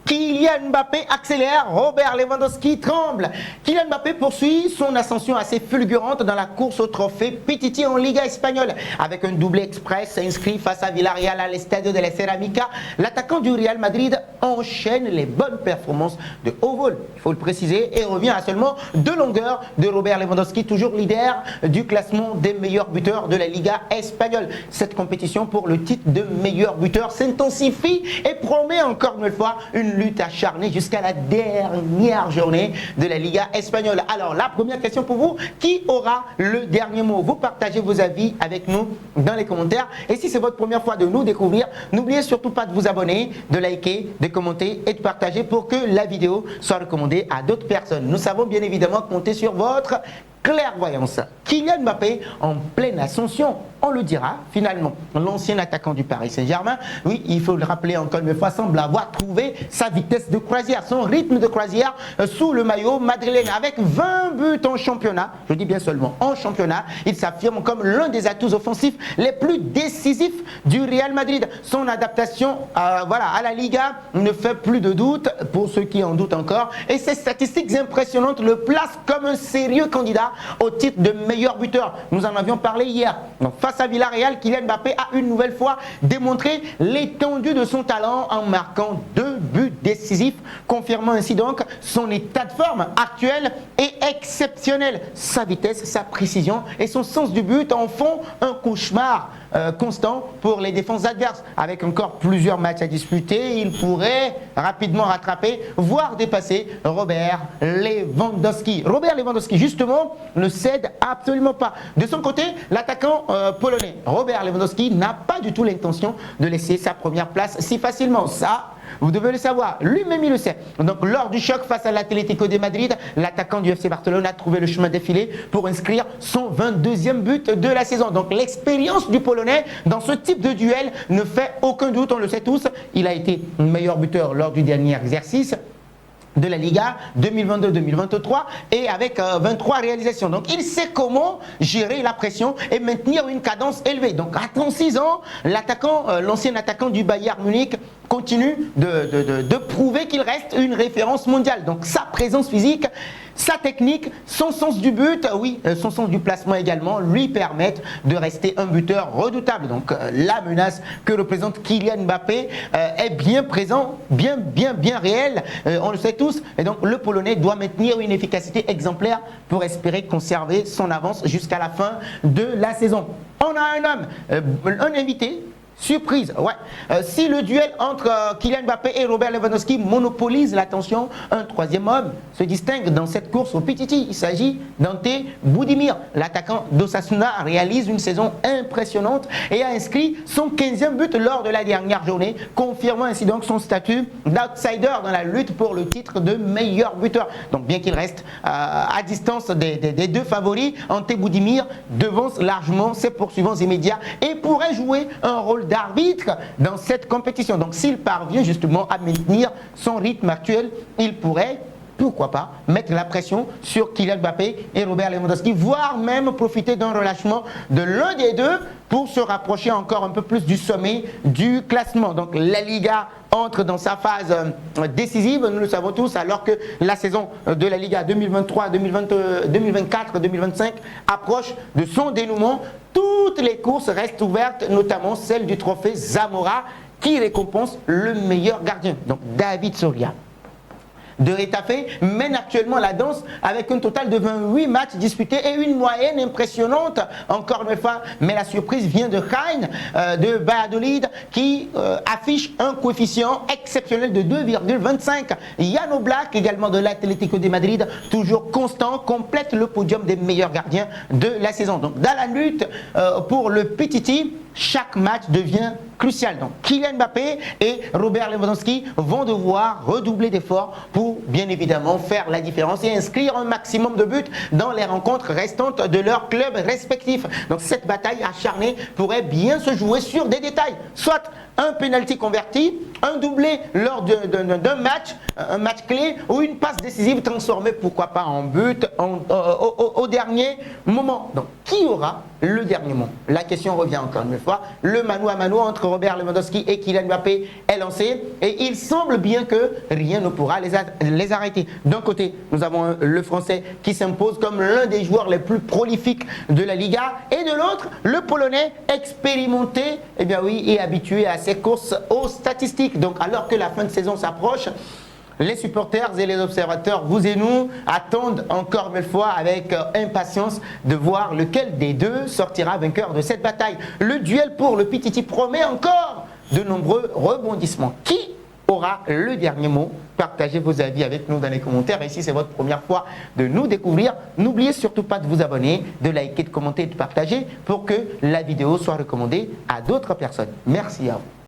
Kylian Mbappé accélère, Robert Lewandowski tremble. Kylian Mbappé poursuit son ascension assez fulgurante dans la course au trophée Pichichi en Liga espagnole. Avec un doublé express inscrit face à Villarreal à l'Estadio de la Ceramica, l'attaquant du Real Madrid enchaîne les bonnes performances de haut vol, il faut le préciser, et revient à seulement 2 longueurs de Robert Lewandowski, toujours leader du classement des meilleurs buteurs de la Liga espagnole. Cette compétition pour le titre de meilleur buteur s'intensifie et promet encore une fois une lutte acharnée jusqu'à la dernière journée de la Liga espagnole. Alors la première question pour vous, qui aura le dernier mot? Vous partagez vos avis avec nous dans les commentaires, et si c'est votre première fois de nous découvrir, n'oubliez surtout pas de vous abonner, de liker, de commenter et de partager pour que la vidéo soit recommandée à d'autres personnes. Nous savons bien évidemment compter sur votre clairvoyance. Kylian Mbappé en pleine ascension, on le dira finalement. L'ancien attaquant du Paris Saint-Germain, oui, il faut le rappeler encore une fois, semble avoir trouvé sa vitesse de croisière, son rythme de croisière sous le maillot madrilène. Avec 20 buts en championnat, je dis bien seulement en championnat, il s'affirme comme l'un des atouts offensifs les plus décisifs du Real Madrid. Son adaptation à la Liga ne fait plus de doute pour ceux qui en doutent encore, et ses statistiques impressionnantes le placent comme un sérieux candidat au titre de meilleur buteur. Nous en avions parlé hier. Donc, face à Villarreal, Kylian Mbappé a une nouvelle fois démontré l'étendue de son talent en marquant 2 buts décisifs, confirmant ainsi donc son état de forme actuel et exceptionnel. Sa vitesse, sa précision et son sens du but en font un cauchemar constant pour les défenses adverses. Avec encore plusieurs matchs à disputer, il pourrait rapidement rattraper, voire dépasser Robert Lewandowski. Robert Lewandowski, justement, ne cède absolument pas. De son côté, l'attaquant polonais Robert Lewandowski n'a pas du tout l'intention de laisser sa première place si facilement. Ça, vous devez le savoir, lui-même il le sait. Donc lors du choc face à l'Atlético de Madrid, l'attaquant du FC Barcelone a trouvé le chemin défilé pour inscrire son 22e but de la saison. Donc l'expérience du Polonais dans ce type de duel ne fait aucun doute, on le sait tous. Il a été meilleur buteur lors du dernier exercice de la Liga 2022-2023 et avec 23 réalisations. Donc il sait comment gérer la pression et maintenir une cadence élevée. Donc à 36 ans, l'ancien attaquant du Bayern Munich continue de prouver qu'il reste une référence mondiale. Donc sa présence physique, sa technique, son sens du but, oui, son sens du placement également, lui permettent de rester un buteur redoutable. Donc la menace que représente Kylian Mbappé est bien présent, bien réel, on le sait tous. Et donc le Polonais doit maintenir une efficacité exemplaire pour espérer conserver son avance jusqu'à la fin de la saison. On a un homme, un invité. Surprise, ouais. Si le duel entre Kylian Mbappé et Robert Lewandowski monopolise l'attention, un troisième homme se distingue dans cette course au Pichichi. Il s'agit d'Ante Budimir. L'attaquant d'Osasuna réalise une saison impressionnante et a inscrit son 15e but lors de la dernière journée, confirmant ainsi donc son statut d'outsider dans la lutte pour le titre de meilleur buteur. Donc bien qu'il reste à distance des deux favoris, Ante Budimir devance largement ses poursuivants immédiats et pourrait jouer un rôle d'arbitre dans cette compétition. Donc s'il parvient justement à maintenir son rythme actuel, il pourrait, pourquoi pas, mettre la pression sur Kylian Mbappé et Robert Lewandowski, voire même profiter d'un relâchement de l'un des deux pour se rapprocher encore un peu plus du sommet du classement. Donc la Liga entre dans sa phase décisive, nous le savons tous, alors que la saison de la Liga 2023, 2024, 2025 approche de son dénouement. Toutes les courses restent ouvertes, notamment celle du trophée Zamora qui récompense le meilleur gardien, donc David Soria de Retafe mène actuellement la danse avec un total de 28 matchs disputés et une moyenne impressionnante encore une fois, mais la surprise vient de Jaén de Valladolid qui affiche un coefficient exceptionnel de 2,25. Jan Oblak également de l'Atlético de Madrid, toujours constant, complète le podium des meilleurs gardiens de la saison. Donc dans la lutte pour le Pichichi, chaque match devient crucial. Donc Kylian Mbappé et Robert Lewandowski vont devoir redoubler d'efforts pour bien évidemment faire la différence et inscrire un maximum de buts dans les rencontres restantes de leurs clubs respectifs. Donc cette bataille acharnée pourrait bien se jouer sur des détails, soit un penalty converti, un doublé lors d'un match, un match clé ou une passe décisive transformée, pourquoi pas en but au dernier moment. Donc, qui aura le dernier mot? La question revient encore une fois. Le mano à mano entre Robert Lewandowski et Kylian Mbappé est lancé et il semble bien que rien ne pourra les arrêter. D'un côté, nous avons le Français qui s'impose comme l'un des joueurs les plus prolifiques de la Liga et de l'autre, le Polonais expérimenté, eh bien oui, et habitué à ces courses aux statistiques. Donc, alors que la fin de saison s'approche, les supporters et les observateurs, vous et nous, attendent encore une fois avec impatience de voir lequel des deux sortira vainqueur de cette bataille. Le duel pour le Pititi promet encore de nombreux rebondissements. Qui aura le dernier mot? Partagez vos avis avec nous dans les commentaires. Et si c'est votre première fois de nous découvrir, n'oubliez surtout pas de vous abonner, de liker, de commenter et de partager pour que la vidéo soit recommandée à d'autres personnes. Merci à vous.